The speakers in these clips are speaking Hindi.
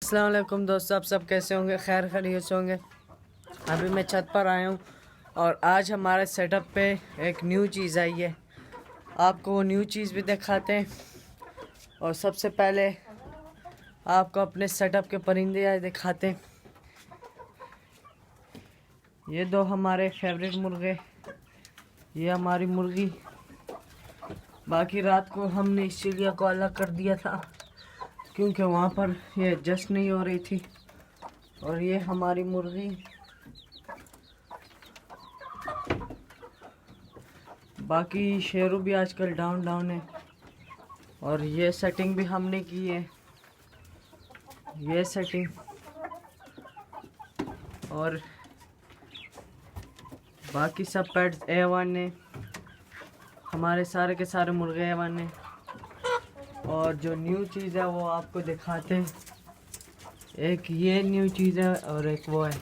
अस्सलाम वालेकुम दोस्तों, आप सब कैसे होंगे? खैर खैरियत से होंगे। अभी मैं छत पर आया हूँ और आज हमारे सेटअप पे एक न्यू चीज़ आई है। आपको वो न्यू चीज़ भी दिखाते हैं और सबसे पहले आपको अपने सेटअप के परिंदे आज दिखाते हैं। ये दो हमारे फेवरेट मुर्गे, ये हमारी मुर्गी। बाकी रात को हमने इस चिड़िया को अलग कर दिया था क्योंकि वहाँ पर ये एडजस्ट नहीं हो रही थी। और ये हमारी मुर्गी, बाकी शेरू भी आजकल डाउन है। और ये सेटिंग भी हमने की है, ये सेटिंग। और बाकी सब पेट्स A1 ने, हमारे सारे के सारे मुर्गे A1 ने। और जो न्यू चीज़ है वो आपको दिखाते हैं। एक ये न्यू चीज़ है और एक वो है।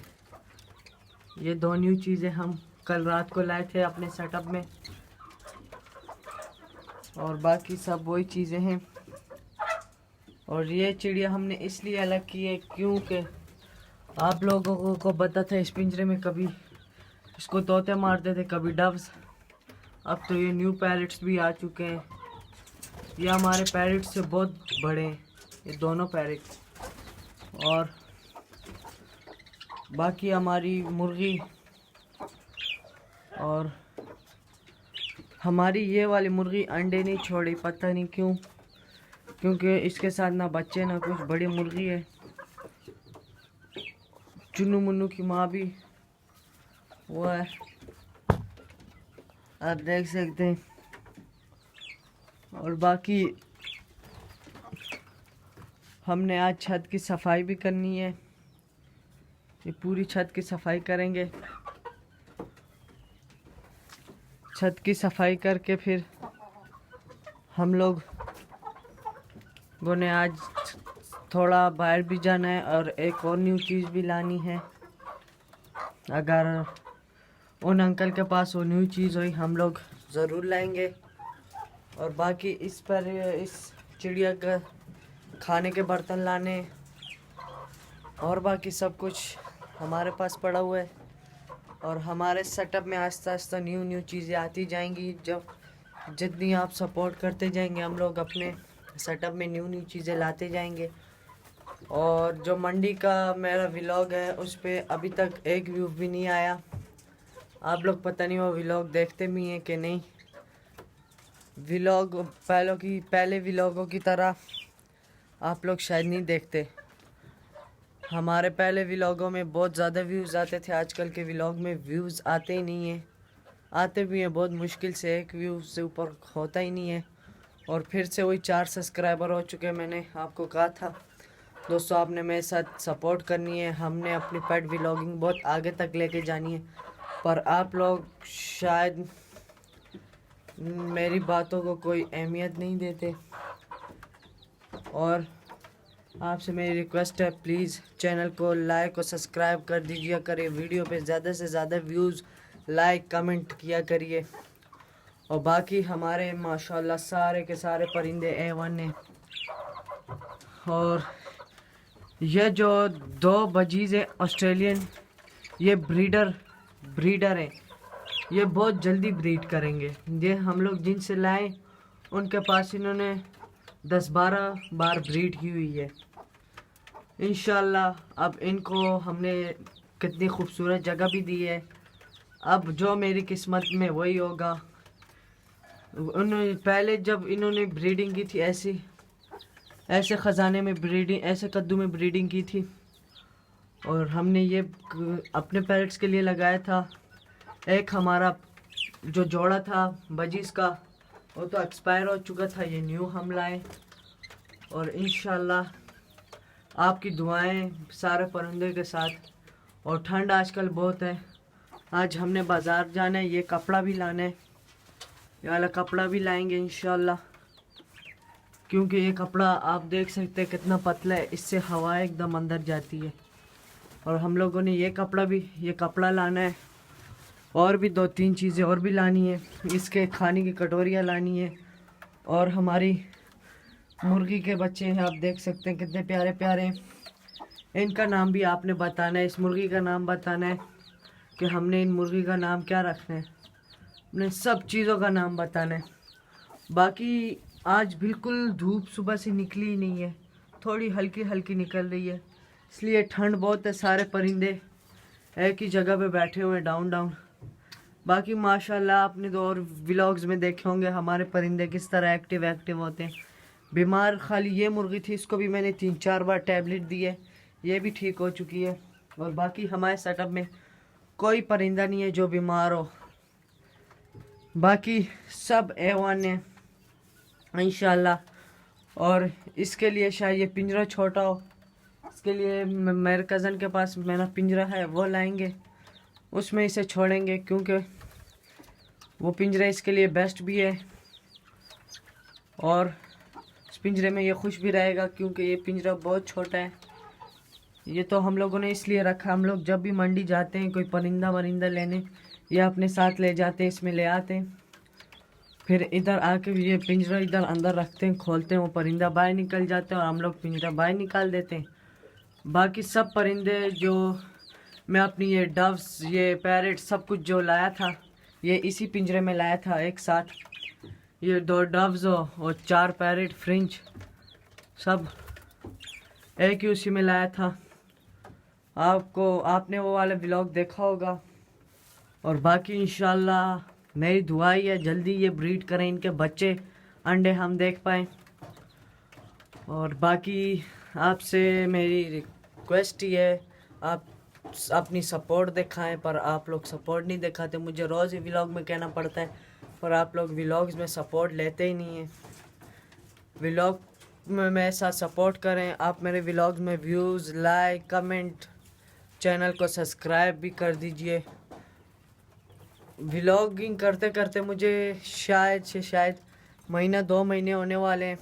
ये दो न्यू चीज़ें हम कल रात को लाए थे अपने सेटअप में, और बाकी सब वही चीज़ें हैं। और ये चिड़िया हमने इसलिए अलग की है क्योंकि आप लोगों को पता था इस पिंजरे में कभी इसको तोते मारते थे, कभी डव्स। अब तो ये न्यू पैरेट्स भी आ चुके हैं। ये हमारे पैरेट्स से बहुत बड़े हैं, ये दोनों पैरेट्स। और बाकी हमारी मुर्गी, और हमारी ये वाली मुर्गी अंडे नहीं छोड़ी, पता नहीं क्यों, क्योंकि इसके साथ ना बच्चे ना कुछ। बड़ी मुर्गी है, चुन्नू मुन्नू की माँ भी वो है, आप देख सकते हैं। और बाकी हमने आज छत की सफाई भी करनी है, ये पूरी छत की सफाई करेंगे। छत की सफाई करके फिर हम लोग ने आज थोड़ा बाहर भी जाना है और एक और न्यू चीज़ भी लानी है। अगर उन अंकल के पास वो न्यू चीज़ हुई हम लोग ज़रूर लाएंगे। और बाकी इस चिड़िया का खाने के बर्तन लाने और बाकी सब कुछ हमारे पास पड़ा हुआ है। और हमारे सेटअप में आस्ता आस्ता न्यू चीज़ें आती जाएंगी। जब जितनी आप सपोर्ट करते जाएंगे हम लोग अपने सेटअप में न्यू चीज़ें लाते जाएंगे। और जो मंडी का मेरा व्लॉग है उस पर अभी तक एक व्यू भी नहीं आया। आप लोग पता नहीं वो व्लॉग देखते भी हैं कि नहीं। व्लॉग पहले व्लॉगों की तरह आप लोग शायद नहीं देखते। हमारे पहले व्लॉगों में बहुत ज़्यादा व्यूज़ आते थे, आजकल के व्लॉग में व्यूज़ आते ही नहीं हैं। आते भी हैं बहुत मुश्किल से, एक व्यू से ऊपर होता ही नहीं है। और फिर से वही 4 सब्सक्राइबर हो चुके हैं। मैंने आपको कहा था दोस्तों, आपने मेरे साथ सपोर्ट करनी है, हमने अपनी पेट व्लॉगिंग बहुत आगे तक लेके जानी है। पर आप लोग शायद मेरी बातों को कोई अहमियत नहीं देते। और आपसे मेरी रिक्वेस्ट है, प्लीज़ चैनल को लाइक और सब्सक्राइब कर दीजिए करिए। वीडियो पे ज़्यादा से ज़्यादा व्यूज़, लाइक, कमेंट किया करिए। और बाकी हमारे माशाल्लाह सारे के सारे परिंदे A1 हैं। और ये जो 2 बजीज़ हैं ऑस्ट्रेलियन, ये ब्रीडर हैं। ये बहुत जल्दी ब्रीड करेंगे। ये हम लोग जिनसे लाए उनके पास इन्होंने 10-12 बार ब्रीड की हुई है। इंशाल्लाह अब इनको हमने कितनी खूबसूरत जगह भी दी है। अब जो मेरी किस्मत में वही होगा। उन्होंने पहले जब इन्होंने ब्रीडिंग की थी ऐसे ख़जाने में ब्रीडिंग, ऐसे कद्दू में ब्रीडिंग की थी। और हमने ये अपने पैरेट्स के लिए लगाया था। एक हमारा जो जोड़ा था बजीज़ का वो तो एक्सपायर हो चुका था, ये न्यू हम लाए। और इंशाल्लाह आपकी दुआएं सारे परिंदे के साथ। और ठंड आजकल बहुत है, आज हमने बाज़ार जाना है, ये कपड़ा भी लाना है, ये वाला कपड़ा भी लाएंगे इंशाल्लाह। क्योंकि ये कपड़ा आप देख सकते हैं कितना पतला है, इससे हवा एकदम अंदर जाती है। और हम लोगों ने ये कपड़ा लाना है। और भी 2-3 चीज़ें और भी लानी है, इसके खाने की कटोरियाँ लानी है। और हमारी मुर्गी के बच्चे हैं, आप देख सकते हैं कितने प्यारे प्यारे हैं। इनका नाम भी आपने बताना है, इस मुर्गी का नाम बताना है कि हमने इन मुर्गी का नाम क्या रखना है, हमने सब चीज़ों का नाम बताना है। बाकी आज बिल्कुल धूप सुबह से निकली ही नहीं है, थोड़ी हल्की हल्की निकल रही है, इसलिए ठंड बहुत है। सारे परिंदे एक ही जगह पे बैठे हुए हैं डाउन डाउन। बाकी माशाल्लाह आपने तो और व्लॉग्स में देखे होंगे हमारे परिंदे किस तरह एक्टिव होते हैं। बीमार खाली ये मुर्गी थी, इसको भी मैंने 3-4 बार टैबलेट दी है, ये भी ठीक हो चुकी है। और बाकी हमारे सेटअप में कोई परिंदा नहीं है जो बीमार हो, बाकी सब A1 है इंशाल्लाह। और इसके लिए शायद ये पिंजरा छोटा हो, इसके लिए मेरे कज़न के पास मेरा पिंजरा है, वो लाएंगे, उसमें इसे छोड़ेंगे, क्योंकि वो पिंजरा इसके लिए बेस्ट भी है और इस पिंजरे में ये खुश भी रहेगा, क्योंकि ये पिंजरा बहुत छोटा है। ये तो हम लोगों ने इसलिए रखा, हम लोग जब भी मंडी जाते हैं कोई परिंदा वरिंदा लेने या अपने साथ ले जाते हैं, इसमें ले आते हैं, फिर इधर आके ये पिंजरा इधर अंदर रखते हैं, खोलते हैं, वो परिंदा बाहर निकल जाते हैं और हम लोग पिंजरा बाहर निकाल देते हैं। बाकी सब परिंदे जो मैं अपनी ये डव्स, ये पैरेट, सब कुछ जो लाया था ये इसी पिंजरे में लाया था एक साथ। ये 2 डव्स और 4 पैरेट फ्रिंच सब एक ही उसी में लाया था। आपने वो वाला व्लॉग देखा होगा। और बाकी इंशाल्लाह मेरी दुआ ही है जल्दी ये ब्रीड करें, इनके बच्चे अंडे हम देख पाएँ। और बाकी आपसे मेरी रिक्वेस्ट ही है, आप अपनी सपोर्ट दिखाएं, पर आप लोग सपोर्ट नहीं दिखाते। मुझे रोज़ ही व्लॉग में कहना पड़ता है, पर आप लोग व्लॉग्स में सपोर्ट लेते ही नहीं हैं। व्लॉग में मेरे साथ सपोर्ट करें, आप मेरे व्लॉग में व्यूज़, लाइक, कमेंट, चैनल को सब्सक्राइब भी कर दीजिए। व्लॉगिंग करते करते मुझे शायद महीना 2 महीने होने वाले हैं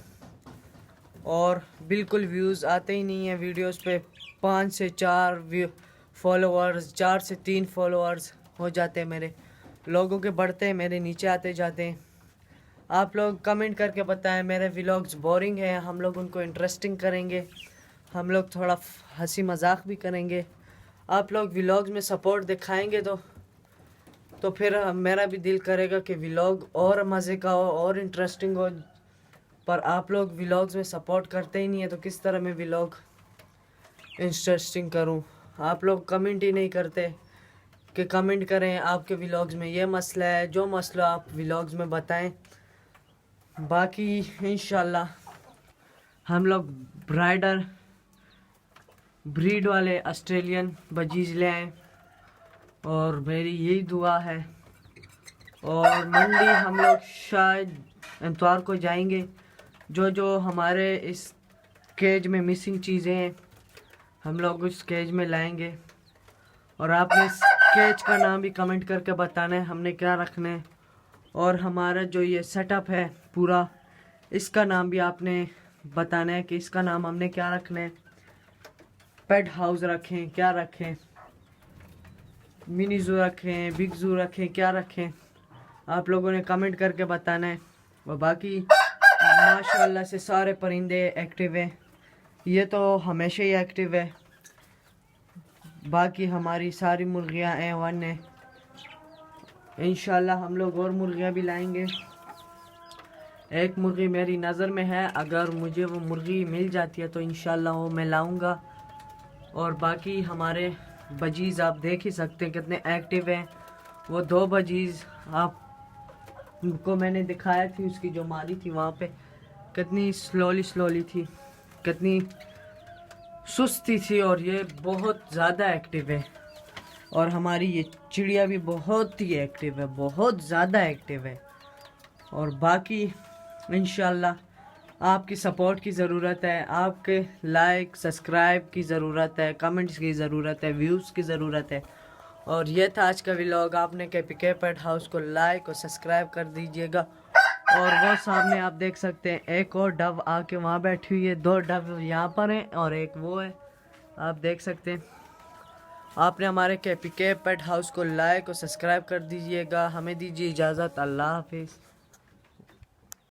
और बिल्कुल व्यूज़ आते ही नहीं हैं वीडियोस पे। 5 से 4 फॉलोअर्स, 4 से 3 फॉलोअर्स हो जाते हैं मेरे, लोगों के बढ़ते हैं, मेरे नीचे आते जाते हैं। आप लोग कमेंट करके बताएं मेरे व्लॉग्स बोरिंग हैं, हम लोग उनको इंटरेस्टिंग करेंगे, हम लोग थोड़ा हंसी मजाक भी करेंगे। आप लोग व्लॉग्स में सपोर्ट दिखाएंगे तो फिर मेरा भी दिल करेगा कि व्लॉग और मज़े का हो और इंटरेस्टिंग हो। पर आप लोग व्लॉग्स में सपोर्ट करते ही नहीं है, तो किस तरह मैं व्लॉग इंटरेस्टिंग करूं। आप लोग कमेंट ही नहीं करते कि कमेंट करें आपके व्लॉग्स में ये मसला है, जो मसला आप व्लॉग्स में बताएं। बाकी इंशाल्लाह हम लोग ब्रीड वाले ऑस्ट्रेलियन बजीज ले आएँ और मेरी यही दुआ है। और मंडी हम लोग शायद इतवार को जाएंगे, जो हमारे इस केज में मिसिंग चीज़ें हैं हम लोग उस केज में लाएंगे। और आपने इस केज का नाम भी कमेंट करके बताना है हमने क्या रखना है। और हमारा जो ये सेटअप है पूरा, इसका नाम भी आपने बताना है कि इसका नाम हमने क्या रखना है। पेट हाउस रखें, क्या रखें, मिनी जू रखें, बिग जू रखें, क्या रखें, आप लोगों ने कमेंट करके बताना है। और बाकी माशाल्लाह से सारे परिंदे एक्टिव हैं, ये तो हमेशा ही एक्टिव है। बाकी हमारी सारी मुर्गियाँ A1 हैं। इंशाल्लाह हम लोग और मुर्गियाँ भी लाएंगे। एक मुर्गी मेरी नज़र में है, अगर मुझे वो मुर्गी मिल जाती है तो इंशाल्लाह वो मैं लाऊंगा। और बाकी हमारे बजीज़ आप देख ही सकते हैं कितने एक्टिव हैं। वो 2 बजीज़ आपको मैंने दिखाया थी, उसकी जो मादी थी वहाँ पे कितनी स्लोली थी, कितनी सुस्ती थी, और ये बहुत ज़्यादा एक्टिव है। और हमारी ये चिड़िया भी बहुत ही एक्टिव है, बहुत ज़्यादा एक्टिव है। और बाकी इंशाल्लाह आपकी सपोर्ट की ज़रूरत है, आपके लाइक सब्सक्राइब की ज़रूरत है, कमेंट्स की ज़रूरत है, व्यूज़ की ज़रूरत है। और ये था आज का व्लॉग। आपने KPK पेट हाउस को लाइक और सब्सक्राइब कर दीजिएगा। और वो सामने आप देख सकते हैं एक और डव आके वहाँ बैठी हुई है, 2 डव यहाँ पर हैं और एक वो है, आप देख सकते हैं। आपने हमारे KPK पेट हाउस को लाइक और सब्सक्राइब कर दीजिएगा। हमें दीजिए इजाज़त। अल्लाह हाफिज़।